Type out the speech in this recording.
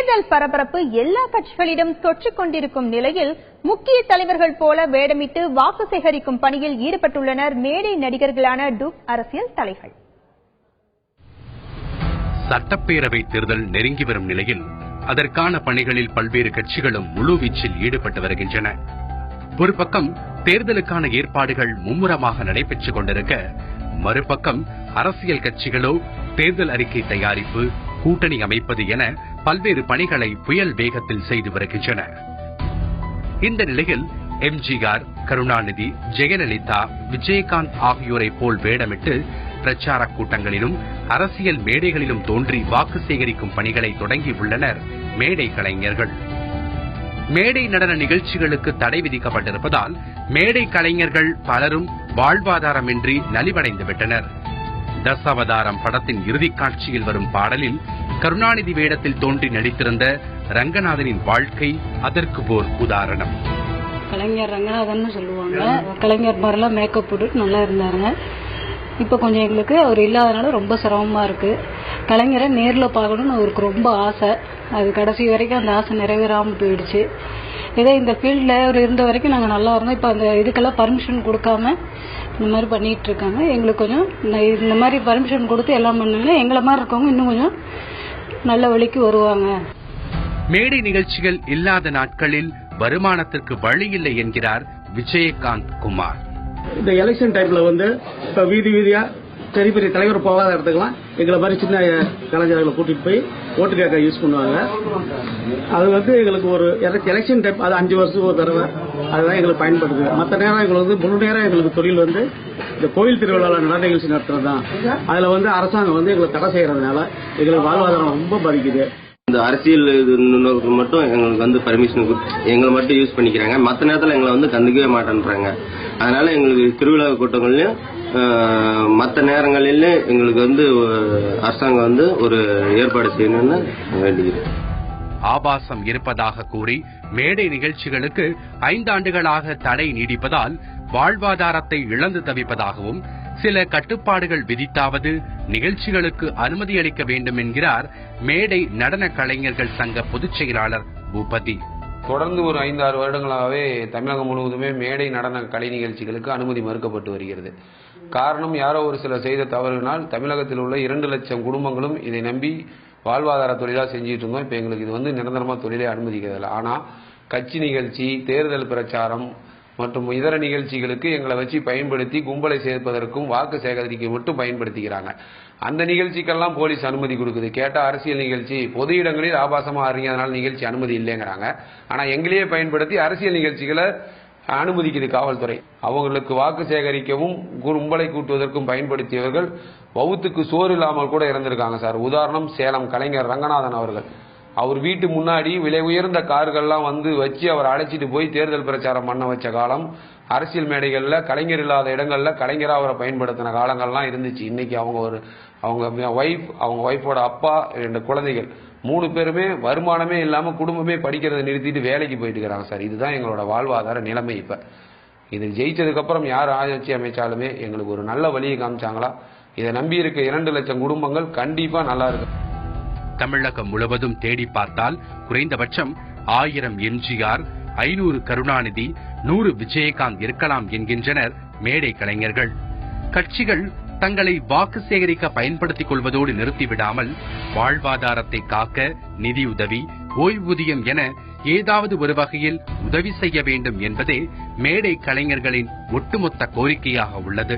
தேர்தல் பரபரப்பு எல்லா கட்சிகளிடம் தொற்றிக் கொண்டிருக்கும் நிலையில் முக்கிய தலைவர்கள் போல வேடமிட்டு வாக்கு சேகரிக்கும் பணியில் ஈடுபட்டுள்ளனர் மேடை நடிகர்களான டூப் அரசியல் தலைகள். சட்டப்பேரவை தேர்தல் நெருங்கி வரும் நிலையில் அதற்கான பணிகளில் பல்வேறு கட்சிகளும் முழுவீச்சில் ஈடுபட்டு வருகின்றன. ஒரு பக்கம் தேர்தலுக்கான ஏற்பாடுகள் மும்முரமாக நடைபெற்றுக் கொண்டிருக்க, மறுபக்கம் அரசியல் கட்சிகளோ தேர்தல் அறிக்கை தயாரிப்பு, கூட்டணி அமைப்பது என பல்வேறு பணிகளை புயல் வேகத்தில் செய்து வருகின்றன. இந்த நிலையில் எம்ஜிஆர், கருணாநிதி, ஜெயலலிதா, விஜயகாந்த் ஆகியோரை போல் வேடமிட்டு பிரச்சார கூட்டங்களிலும் அரசியல் மேடைகளிலும் தோன்றி வாக்கு சேகரிக்கும் பணிகளை தொடங்கியுள்ளனர் மேடை கலைஞர்கள். மேடை நடன நிகழ்ச்சிகளுக்கு தடை விதிக்கப்பட்டிருப்பதால் மேடை கலைஞர்கள் பலரும் வாழ்வாதாரமின்றி நலிவடைந்துவிட்டனர். தசாவதாரம் படத்தின் இறுதிக் காட்சியில் வரும் பாடலில் கருணாநிதி வேடத்தில் தோன்றி நடித்திருந்த ரங்கநாதனின் வாழ்க்கை அதற்கு ஓர் உதாரணம். கலைஞர் ரங்கநாதன் சொல்லுவாங்க. கலைஞர் மாதிரிலாம் மேக்கப் போட்டு நல்லா இருந்தாங்க. இப்ப கொஞ்சம் எங்களுக்கு அவர் இல்லாதனால ரொம்ப சிரமமா இருக்கு. கலைஞரை நேர்ல பார்க்கணும்னு அவருக்கு ரொம்ப ஆசை. அது கடைசி வரைக்கும் அந்த ஆசை நிறைவேறாம போயிடுச்சு. இதே இந்த ஃபீல்ட்ல அவர் இருந்த வரைக்கும் நாங்க நல்லா இருந்தோம். இப்ப அந்த இதுக்கெல்லாம் பர்மிஷன் கொடுக்காம இந்த மாதிரி பண்ணிட்டு இருக்காங்க. எங்களுக்கு கொஞ்சம் இந்த மாதிரி பர்மிஷன் கொடுத்து எல்லாம் பண்ணாங்க. எங்களை மாதிரி இருக்கவங்க இன்னும் கொஞ்சம் நல்ல வழிக்கு வருவாங்க. மேடை நிகழ்ச்சிகள் இல்லாத நாட்களில் வருமானத்திற்கு வழி இல்லை என்கிறார் விஜயகாந்த் குமார். இந்த எலெக்ஷன் டைம்ல இப்ப வீதி வீதியா பெரிய பெரிய தலைவர் போகாத இடத்துக்குலாம் எங்களை மாதிரி சின்ன கலைஞர்களை கூட்டிட்டு போய் ஓட்டு கேட்க யூஸ் பண்ணுவாங்க. அது எங்களுக்கு ஒரு எலெக்ஷன் டைம், அது 5 வருஷத்துக்கு ஒரு தடவை, அதுதான் எங்களுக்கு பயன்படுது. மற்ற நேரம் எங்களுக்கு முழு நேரம் எங்களுக்கு தொழில் இந்த கோயில் திருவிழாவில் நடன நிகழ்ச்சி நடத்துறது தான். அதுல அரசாங்கம் எங்களுக்கு தடை செய்யறதுனால எங்களுக்கு வாழ்வாதாரம் ரொம்ப பாதிக்குது. இந்த அரசியல் மட்டும் எங்களுக்கு பர்மிஷன் எங்களை மட்டும் யூஸ் பண்ணிக்கிறாங்க. மற்ற நேரத்தில் எங்களை கண்டுக்கவே மாட்டேன்றாங்க. அதனால எங்களுக்கு திருவிழா கூட்டங்கள்லயும் மற்ற நேரங்களில் எங்களுக்கு அரசாங்கம் ஒரு ஏற்பாடு செய்யணும்னு வேண்டிக்கிறேன். ஆபாசம் இருப்பதாக கூறி மேடை நிகழ்ச்சிகளுக்கு 5 ஆண்டுகளாக தடை நீடிப்பதால் வாழ்வாதாரத்தை இழந்து தவிப்பதாகவும், சில கட்டுப்பாடுகள் விதித்தாவது நிகழ்ச்சிகளுக்கு அனுமதி அளிக்க வேண்டும் என்கிறார் மேடை நடன கலைஞர்கள் சங்க பொதுச் செயலாளர் பூபதி. தொடர்ந்து ஒரு 5-6 வருடங்களாகவே தமிழகம் முழுவதுமே மேடை நடன கலை நிகழ்ச்சிகளுக்கு அனுமதி மறுக்கப்பட்டு வருகிறது. காரணம், யாரோ ஒரு சிலர் செய்த தவறுனால் தமிழகத்தில் உள்ள 2 லட்சம் குடும்பங்களும் இதை நம்பி வாழ்வாதார தொழிலா செஞ்சுட்டு இருந்தோம். இப்ப எங்களுக்கு இது நிரந்தரமா தொழிலை அனுமதிக்கிறதில்ல. ஆனா கட்சி நிகழ்ச்சி, தேர்தல் பிரச்சாரம் மற்றும் இதர நிகழ்ச்சிகளுக்கு எங்களை வச்சு பயன்படுத்தி கும்பலை சேர்ப்பதற்கும் வாக்கு சேகரிக்க மட்டும் பயன்படுத்திக்கிறாங்க. அந்த நிகழ்ச்சிக்கெல்லாம் போலீஸ் அனுமதி கொடுக்குது. கேட்டா அரசியல் நிகழ்ச்சி, பொது இடங்களில் ஆபாசமா ஆறீங்க, அதனால நிகழ்ச்சி அனுமதி இல்லைங்கிறாங்க. ஆனா எங்களையே பயன்படுத்தி அரசியல் நிகழ்ச்சிகளை அனுமதிக்குது காவல்துறை. அவங்களுக்கு வாக்கு சேகரிக்கவும் கும்பலை கூட்டுவதற்கும் பயன்படுத்தியவர்கள் வவுத்துக்கு சோறு இல்லாமல் கூட இறந்திருக்காங்க சார். உதாரணம், சேலம் கலைஞர் ரங்கநாதன் அவர்கள். அவர் வீட்டு முன்னாடி விலை உயர்ந்த கார்கள்லாம் வச்சு அவர் அழைச்சிட்டு போய் தேர்தல் பிரச்சாரம் பண்ண வச்ச காலம், அரசியல் மேடைகள்ல கலைஞர் இல்லாத இடங்கள்ல கலைஞரா அவரை பயன்படுத்தின காலங்கள்லாம் இருந்துச்சு. இன்னைக்கு அவங்க ஒய்ஃபோட அப்பா, 2 குழந்தைகள், 3 பேருமே வருமானமே இல்லாம குடும்பமே படிக்கிறத நிறுத்திட்டு வேலைக்கு போயிட்டு இருக்கிறாங்க சார். இதுதான் எங்களோட வாழ்வாதார நிலைமை. இப்ப இது ஜெயிச்சதுக்கு அப்புறம் யார் ஆட்சி அமைச்சாலுமே எங்களுக்கு ஒரு நல்ல வழியை காமிச்சாங்களா, இதை நம்பி இருக்க 2 லட்சம் குடும்பங்கள் கண்டிப்பா நல்லா இருக்கு. தமிழகம் முழுவதும் தேடி பார்த்தால் குறைந்தபட்சம் 1000 எம்ஜிஆர், 500 கருணாநிதி, 100 விஜயகாந்த் இருக்கலாம் என்கின்றனர் மேடை கலைஞர்கள். கட்சிகள் தங்களை வாக்கு சேகரிக்க பயன்படுத்திக் கொள்வதோடு நிறுத்திவிடாமல் வாழ்வாதாரத்தை காக்க நிதியுதவி, ஓய்வூதியம் என ஏதாவது ஒரு வகையில் உதவி செய்ய வேண்டும் என்பதே மேடை கலைஞர்களின் ஒட்டுமொத்த கோரிக்கையாக உள்ளது.